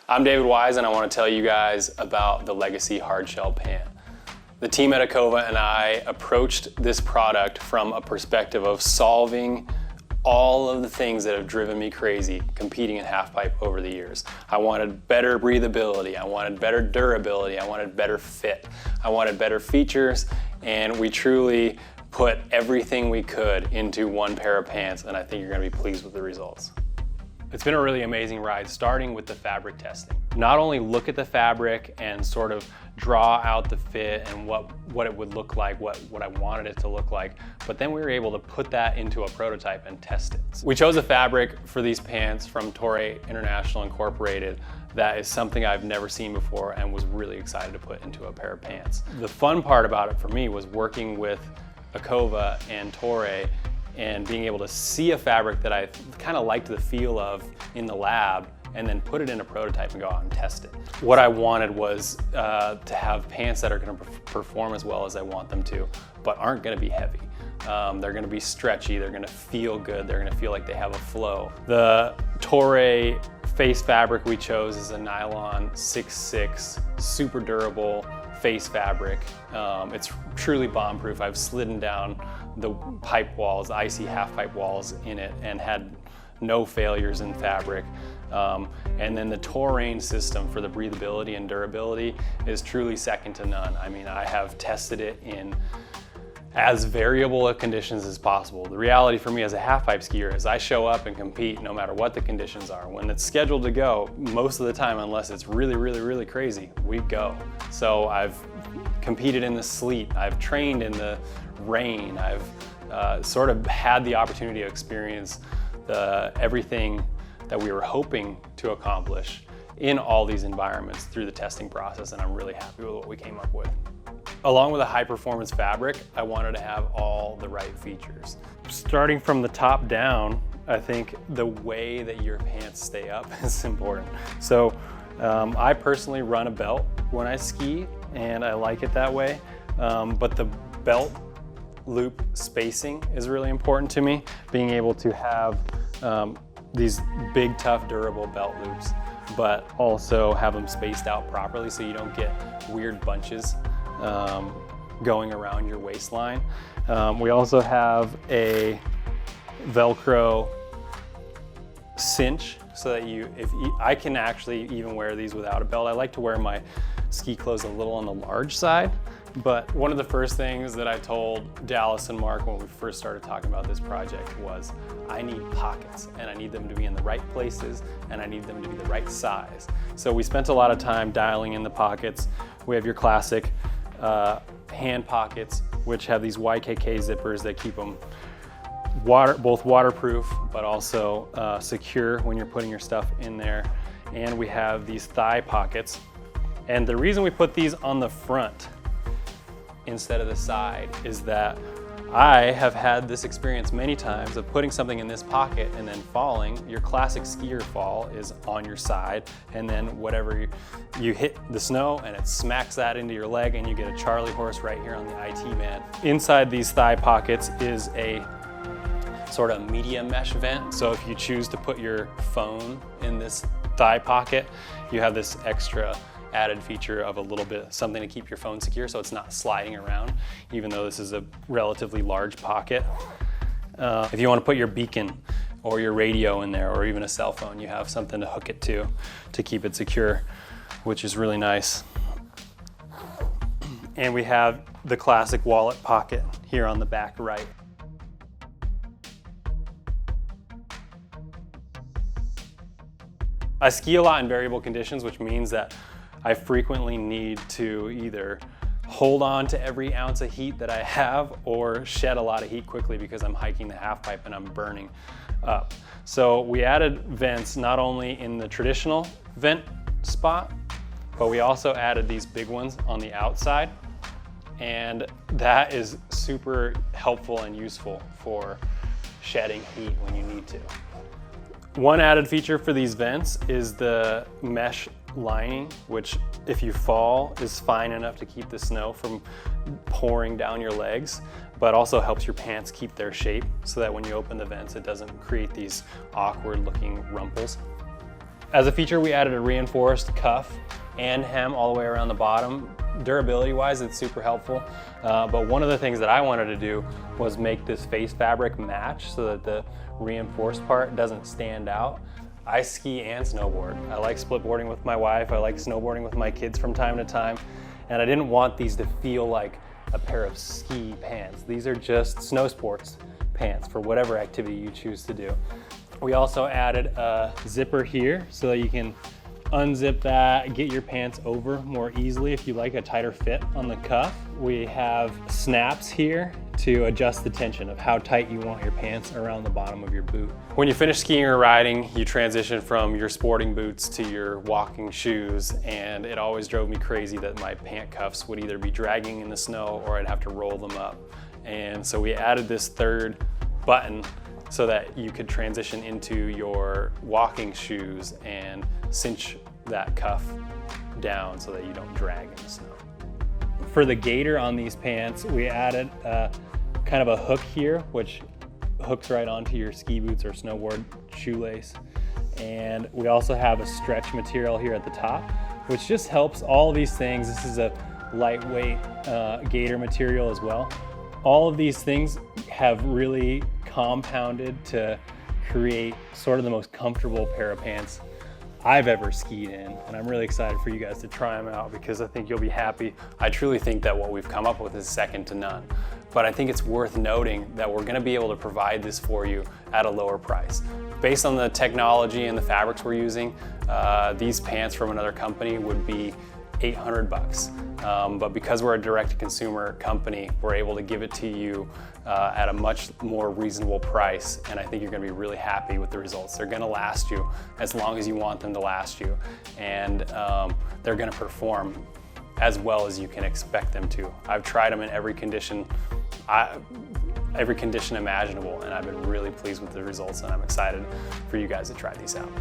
I'm David Wise, and I want to tell you guys about the Legacy Hardshell Pant. The team at AKOVA and I approached this product from a perspective of solving all of the things that have driven me crazy competing in halfpipe over the years. I wanted better breathability, I wanted better durability, I wanted better fit, I wanted better features, and we truly put everything we could into one pair of pants, and I think you're going to be pleased with the results. It's been a really amazing ride, starting with the fabric testing. Not only look at the fabric and sort of draw out the fit and what it would look like, what I wanted it to look like, but then we were able to put that into a prototype and test it. We chose a fabric for these pants from Toray International Incorporated that is something I've never seen before and was really excited to put into a pair of pants. The fun part about it for me was working with AKOVA and Toray and being able to see a fabric that I kind of liked the feel of in the lab and then put it in a prototype and go out and test it. What I wanted was to have pants that are going to perform as well as I want them to, but aren't going to be heavy. They're going to be stretchy, they're going to feel good, they're going to feel like they have a flow. The Toray face fabric we chose is a nylon 6/6, super durable face fabric. It's truly bomb-proof. I've slidden down the pipe walls, icy half pipe walls in it, and had no failures in fabric. And then the Toray system for the breathability and durability is truly second to none. I mean, I have tested it in as variable a conditions as possible. The reality for me as a half pipe skier is I show up and compete no matter what the conditions are. When it's scheduled to go, most of the time, unless it's really crazy, we go. So I've competed in the sleet, I've trained in the rain, I've sort of had the opportunity to experience everything that we were hoping to accomplish in all these environments through the testing process, and I'm really happy with what we came up with. Along with a high performance fabric, I wanted to have all the right features. Starting from the top down, I think the way that your pants stay up is important. So I personally run a belt when I ski, and I like it that way, but the belt loop spacing is really important to me. Being able to have these big, tough, durable belt loops, but also have them spaced out properly so you don't get weird bunches going around your waistline. We also have a Velcro cinch so that I can actually even wear these without a belt. I like to wear my ski clothes a little on the large side, but one of the first things that I told Dallas and Mark when we first started talking about this project was I need pockets, and I need them to be in the right places, and I need them to be the right size. So we spent a lot of time dialing in the pockets. We have your classic hand pockets, which have these YKK zippers that keep them both waterproof but also secure when you're putting your stuff in there. And we have these thigh pockets, and the reason we put these on the front instead of the side is that I have had this experience many times of putting something in this pocket and then falling. Your classic skier fall is on your side, and then whatever you hit the snow and it smacks that into your leg and you get a Charlie horse right here on the IT band. Inside these thigh pockets is a sort of media mesh vent. So if you choose to put your phone in this thigh pocket, you have this extra added feature of a little bit something to keep your phone secure so it's not sliding around, even though this is a relatively large pocket. If you want to put your beacon or your radio in there, or even a cell phone, you have something to hook it to keep it secure, which is really nice. And we have the classic wallet pocket here on the back right. I ski a lot in variable conditions, which means that I frequently need to either hold on to every ounce of heat that I have or shed a lot of heat quickly because I'm hiking the half pipe and I'm burning up. So we added vents not only in the traditional vent spot, but we also added these big ones on the outside, and that is super helpful and useful for shedding heat when you need to. One added feature for these vents is the mesh lining, which if you fall is fine enough to keep the snow from pouring down your legs, but also helps your pants keep their shape so that when you open the vents it doesn't create these awkward looking rumples. As a feature, we added a reinforced cuff and hem all the way around the bottom. Durability wise, it's super helpful. But one of the things that I wanted to do was make this face fabric match so that the reinforced part doesn't stand out. I ski and snowboard. I like split boarding with my wife. I like snowboarding with my kids from time to time. And I didn't want these to feel like a pair of ski pants. These are just snow sports pants for whatever activity you choose to do. We also added a zipper here so that you can unzip that, get your pants over more easily if you like a tighter fit on the cuff. We have snaps here to adjust the tension of how tight you want your pants around the bottom of your boot. When you finish skiing or riding, you transition from your sporting boots to your walking shoes, and it always drove me crazy that my pant cuffs would either be dragging in the snow or I'd have to roll them up. And so we added this third button so that you could transition into your walking shoes and cinch that cuff down so that you don't drag in the snow. For the gaiter on these pants, we added kind of a hook here, which hooks right onto your ski boots or snowboard shoelace. And we also have a stretch material here at the top, which just helps all of these things. This is a lightweight gaiter material as well. All of these things have really compounded to create sort of the most comfortable pair of pants I've ever skied in, and I'm really excited for you guys to try them out because I think you'll be happy. I truly think that what we've come up with is second to none, but I think it's worth noting that we're gonna be able to provide this for you at a lower price. Based on the technology and the fabrics we're using, these pants from another company would be $800. But because we're a direct-to-consumer company, we're able to give it to you at a much more reasonable price, and I think you're going to be really happy with the results. They're going to last you as long as you want them to last you, and they're going to perform as well as you can expect them to. I've tried them in every condition imaginable, and I've been really pleased with the results, and I'm excited for you guys to try these out.